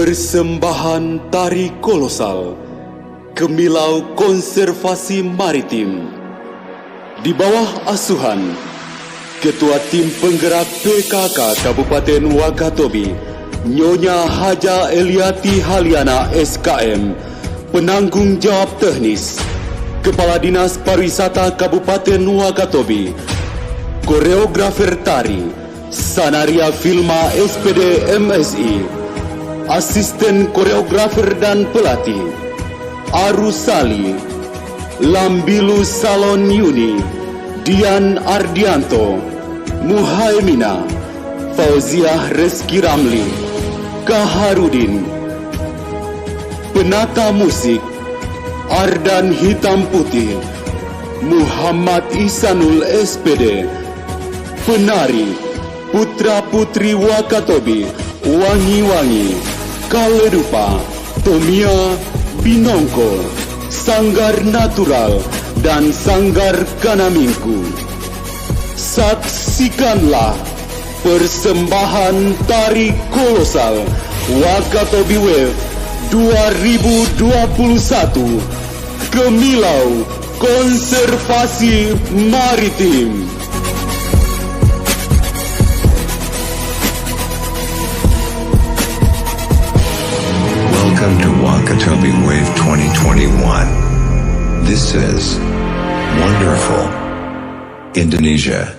Persembahan tari kolosal Kemilau Konservasi Maritim di bawah asuhan Ketua Tim Penggerak PKK Kabupaten Wakatobi Nyonya Haja Eliati Haliana SKM, Penanggung Jawab Teknis Kepala Dinas Pariwisata Kabupaten Wakatobi, Koreografer Tari Sanaria Filma SPD MSI, Asisten Koreografer dan Pelatih Arusali, Lambilu Salon Yuni, Dian Ardianto, Muhaimina, Fauziah Reski Ramli, Kaharudin. Penata musik Ardan Hitam Putih, Muhammad Ihsanul SPD. Penari Putra Putri Wakatobi, Wangi-Wangi, Kaledupa, Tomia, Binongko, Sanggar Natural, dan Sanggar Kanamingku. Saksikanlah persembahan tari kolosal Wakatobi Wave 2021 Kemilau Konservasi Maritim. Welcome to Wakatobi Wave 2021. This is wonderful Indonesia.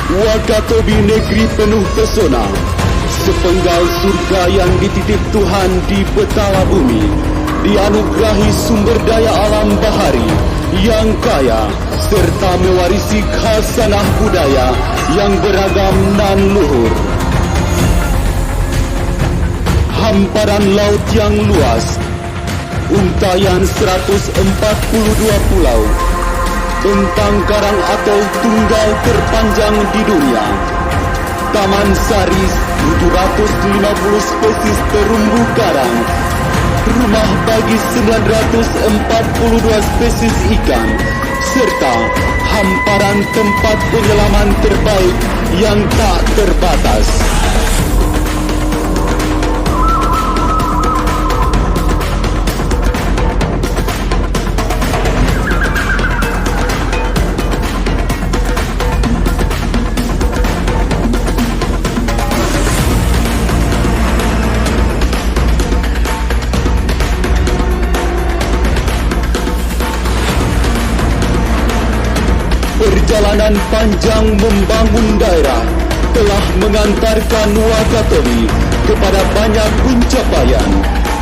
Wakatobi negeri penuh pesona, sepenggal surga yang dititip Tuhan di petala bumi, dianugerahi sumber daya alam bahari yang kaya, serta mewarisi khasanah budaya yang beragam dan luhur. Hamparan laut yang luas, untayan 142 pulau, bentang karang atol tunggal terpanjang di dunia, Taman Sari 750 spesies terumbu karang, rumah bagi 942 spesies ikan, serta hamparan tempat penyelaman terbaik yang tak terbatas. Perjalanan panjang membangun daerah telah mengantarkan Wakatobi kepada banyak pencapaian,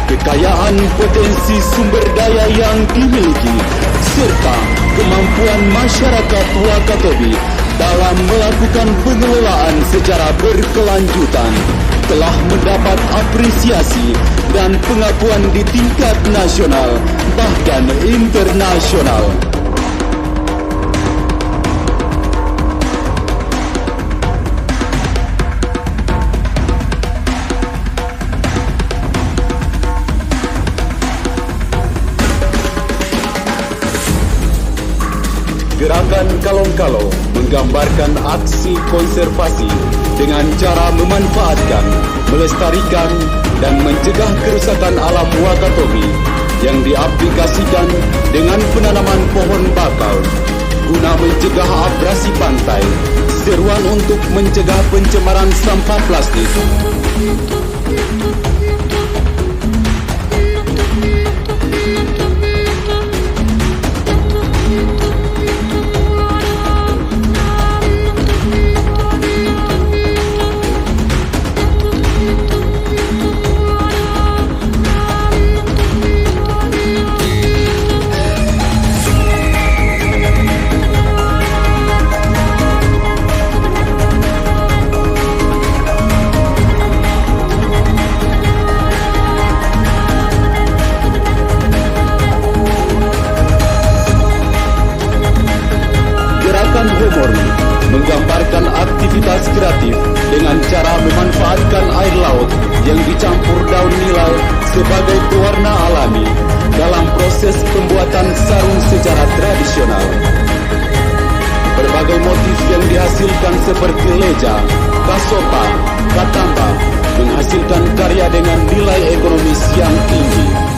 kekayaan potensi sumber daya yang dimiliki, serta kemampuan masyarakat Wakatobi dalam melakukan pengelolaan secara berkelanjutan telah mendapat apresiasi dan pengakuan di tingkat nasional bahkan internasional. Gerakan Kalong-Kalong menggambarkan aksi konservasi dengan cara memanfaatkan, melestarikan, dan mencegah kerusakan alam Wakatobi yang diaplikasikan dengan penanaman pohon bakau guna mencegah abrasi pantai, seruan untuk mencegah pencemaran sampah plastik. sebagai pewarna alami dalam proses pembuatan sarung secara tradisional. Berbagai motif yang dihasilkan seperti leja, kasopa, katamba menghasilkan karya dengan nilai ekonomis yang tinggi.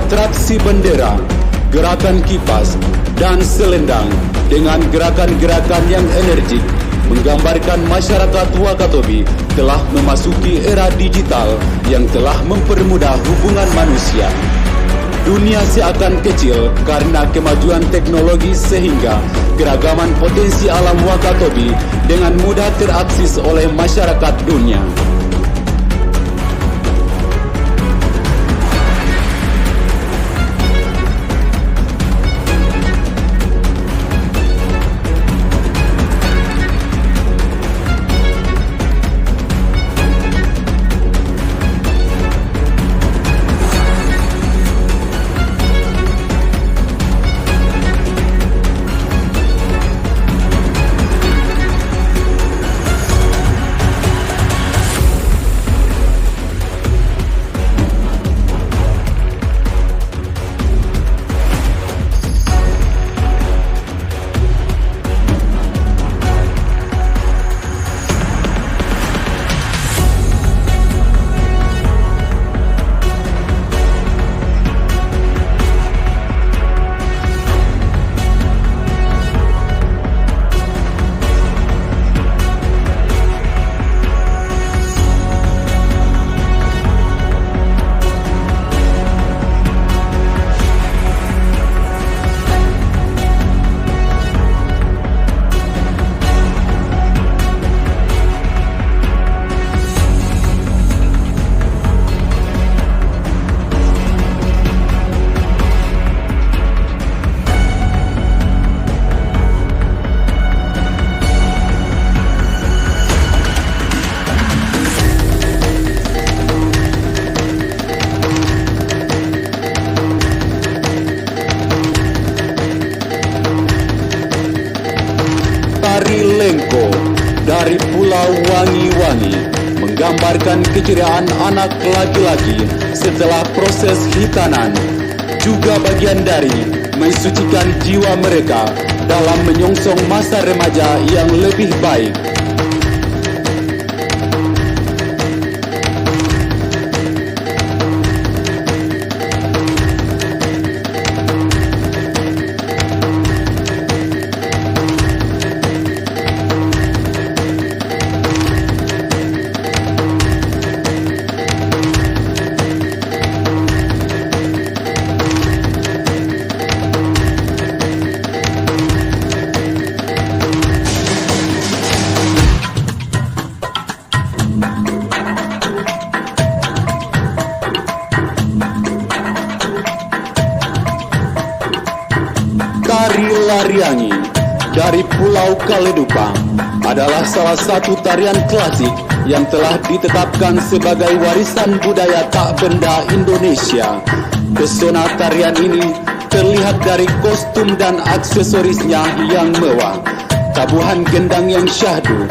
atraksi bendera, gerakan kipas, dan selendang dengan gerakan-gerakan yang energik menggambarkan masyarakat Wakatobi telah memasuki era digital yang telah mempermudah hubungan manusia. Dunia seakan kecil karena kemajuan teknologi sehingga keragaman potensi alam Wakatobi dengan mudah terakses oleh masyarakat dunia. dari Pulau Wangi-Wangi menggambarkan keceriaan anak laki-laki setelah proses hitanan, juga bagian dari mensucikan jiwa mereka dalam menyongsong masa remaja yang lebih baik. Tari Lariangi dari Pulau Kaledupang adalah salah satu tarian klasik yang telah ditetapkan sebagai warisan budaya tak benda Indonesia. Pesona tarian ini terlihat dari kostum dan aksesorisnya yang mewah, tabuhan gendang yang syahdu,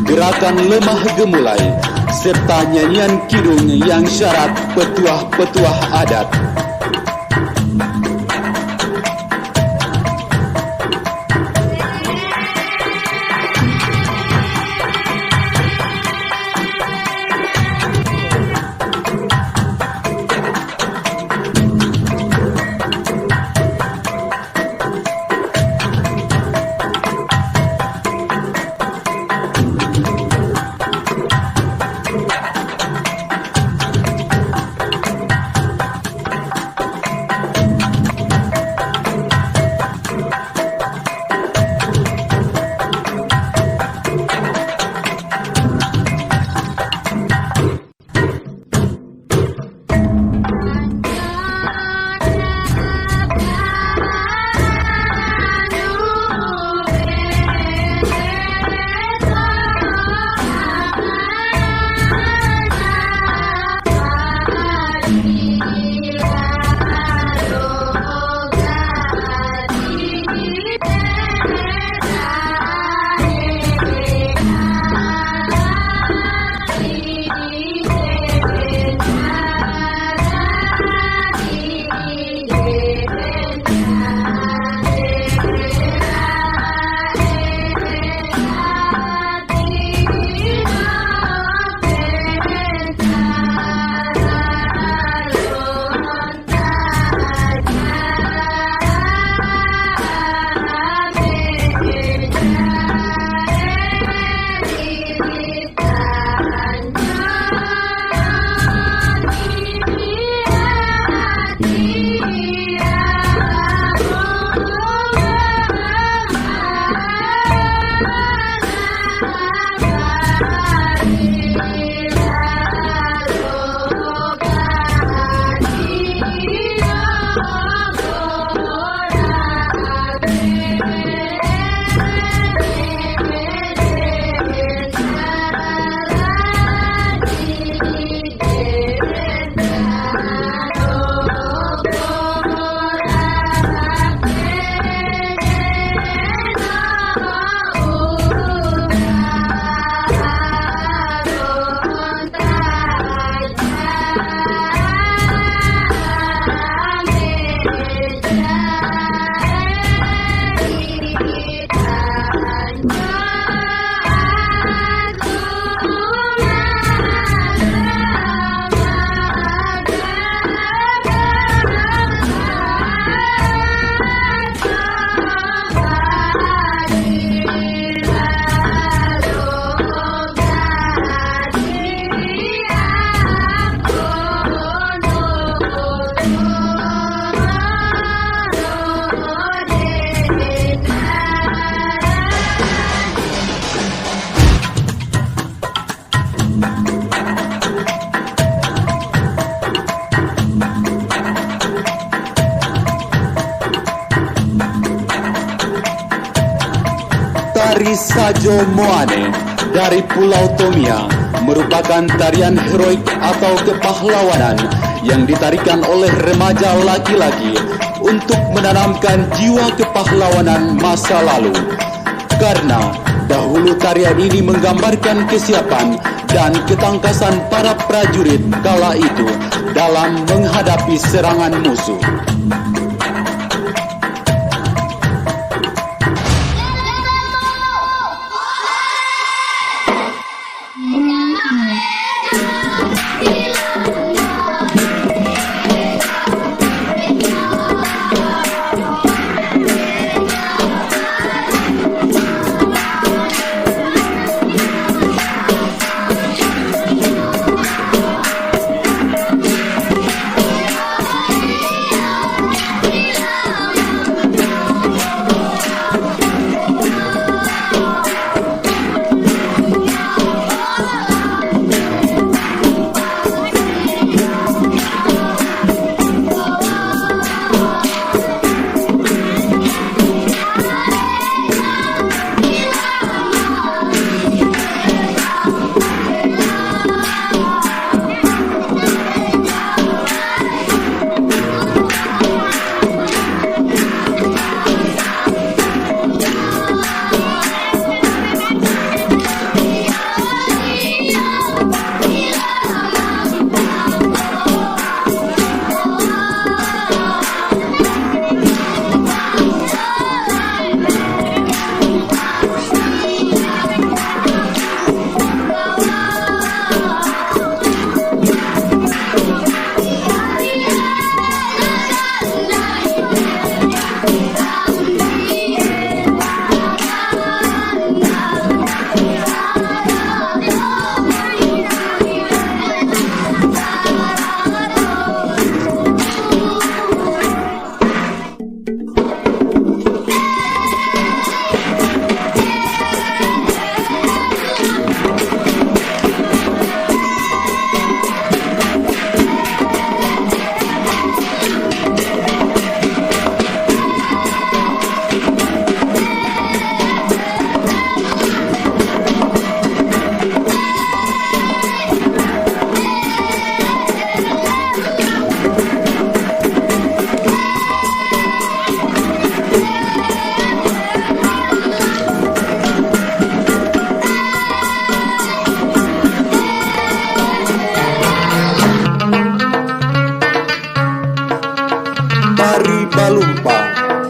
gerakan lemah gemulai, serta nyanyian kidung yang syarat petuah-petuah adat. Tari Sajo Moane dari Pulau Tomia merupakan tarian heroik atau kepahlawanan yang ditarikan oleh remaja laki-laki untuk menanamkan jiwa kepahlawanan masa lalu. Karena Dahulu tarian ini menggambarkan kesiapan dan ketangkasan para prajurit kala itu dalam menghadapi serangan musuh.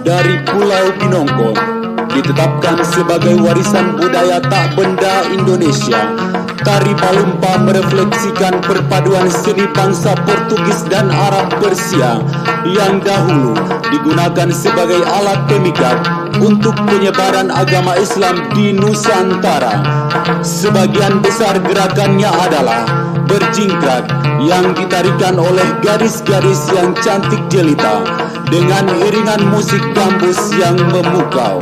Dari Pulau Binongkong ditetapkan sebagai warisan budaya tak benda Indonesia. Tari Balumpa merefleksikan perpaduan seni bangsa Portugis dan Arab Persia yang dahulu digunakan sebagai alat pemikat untuk penyebaran agama Islam di Nusantara. Sebagian besar gerakannya adalah berjingkrak yang ditarikan oleh gadis-gadis yang cantik jelita dengan iringan musik gambus yang memukau.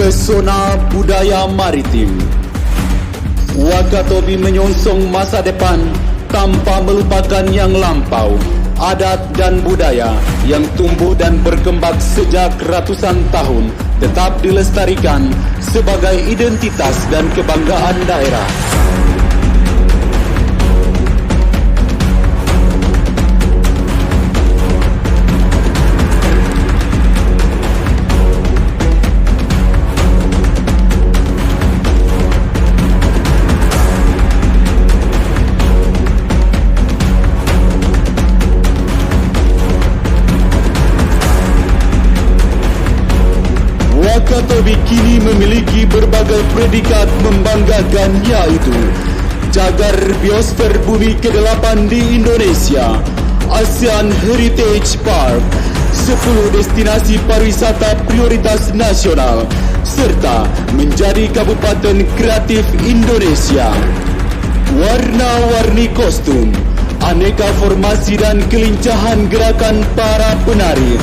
Pesona budaya maritim. Wakatobi menyongsong masa depan tanpa melupakan yang lampau, adat dan budaya yang tumbuh dan berkembang sejak ratusan tahun tetap dilestarikan sebagai identitas dan kebanggaan daerah. Wakatobi kini memiliki berbagai predikat membanggakan, yaitu Cagar Biosfer Bumi ke-8 di Indonesia, ASEAN Heritage Park, 10 destinasi pariwisata prioritas nasional, serta menjadi Kabupaten Kreatif Indonesia. Warna-warni kostum, aneka formasi dan kelincahan gerakan para penari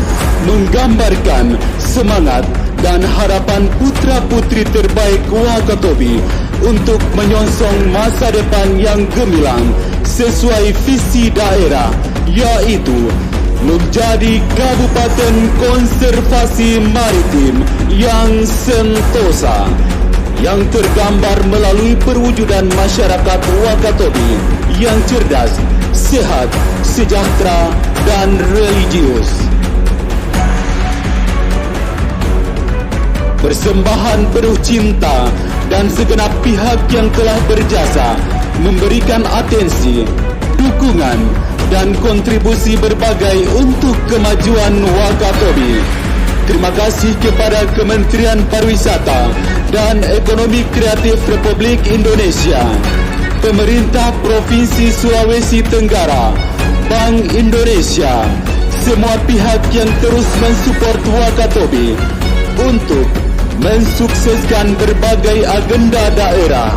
menggambarkan semangat dan harapan putra-putri terbaik Wakatobi untuk menyongsong masa depan yang gemilang sesuai visi daerah, yaitu menjadi Kabupaten Konservasi Maritim yang sentosa, yang tergambar melalui perwujudan masyarakat Wakatobi yang cerdas, sehat, sejahtera dan religius. Persembahan penuh cinta dan segenap pihak yang telah berjasa memberikan atensi, dukungan dan kontribusi berbagai untuk kemajuan Wakatobi. Terima kasih kepada Kementerian Pariwisata dan Ekonomi Kreatif Republik Indonesia, Pemerintah Provinsi Sulawesi Tenggara, Bank Indonesia, semua pihak yang terus mensupport Wakatobi untuk mensukseskan berbagai agenda daerah,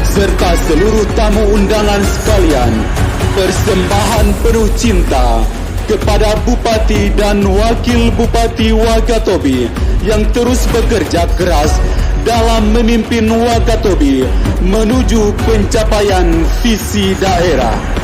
serta seluruh tamu undangan sekalian. Persembahan penuh cinta kepada Bupati dan Wakil Bupati Wakatobi yang terus bekerja keras dalam memimpin Wakatobi menuju pencapaian visi daerah.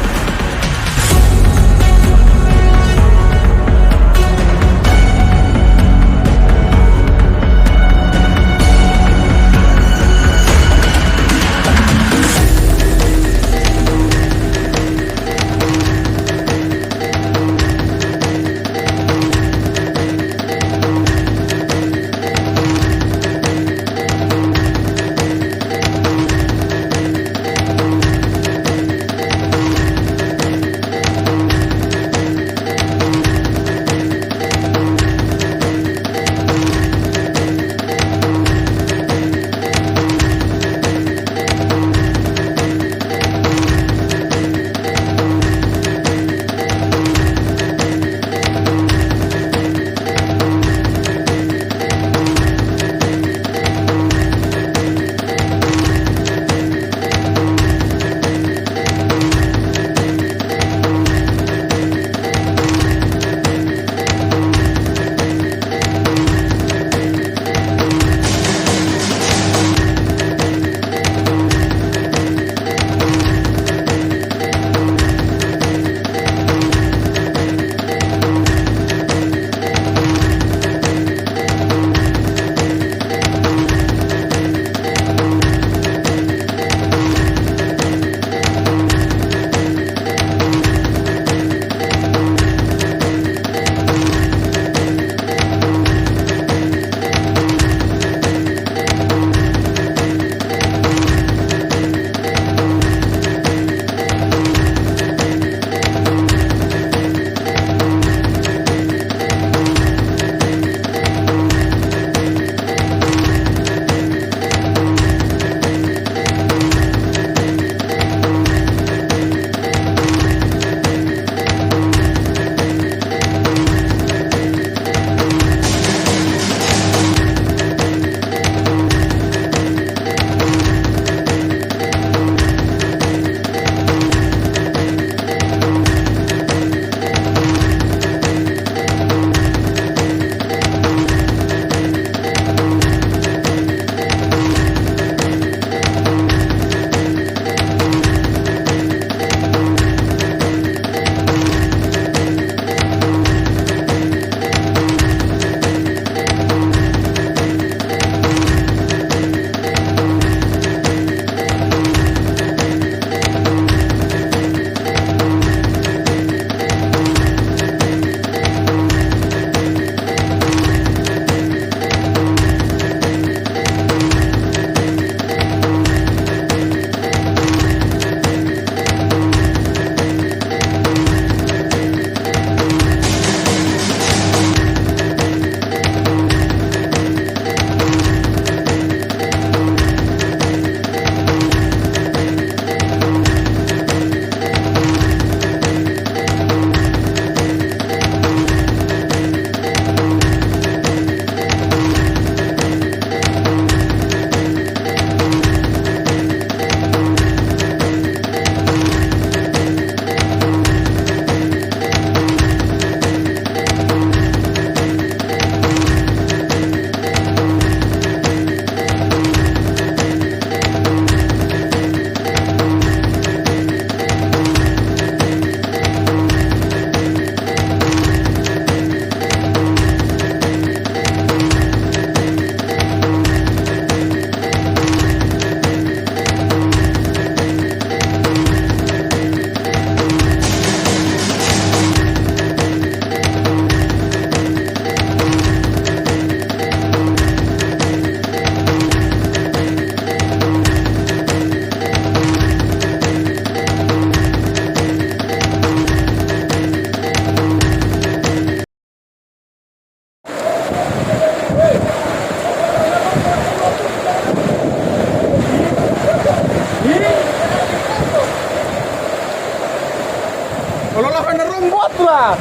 lah.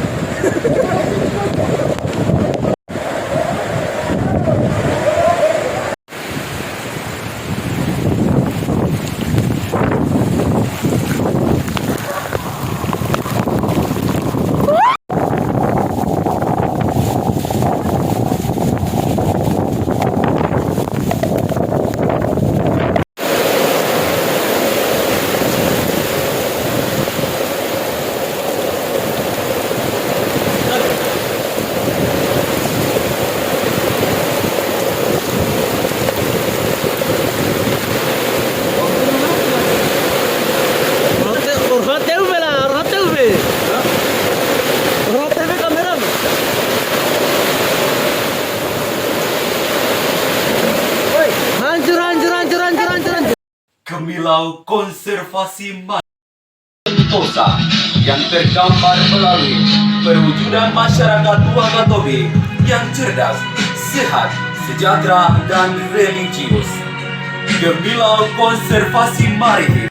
Gemilau konservasi Sentosa yang tergambar melalui perwujudan masyarakat Wakatobi yang cerdas, sehat, sejahtera, dan religius. Gemilau konservasi maritim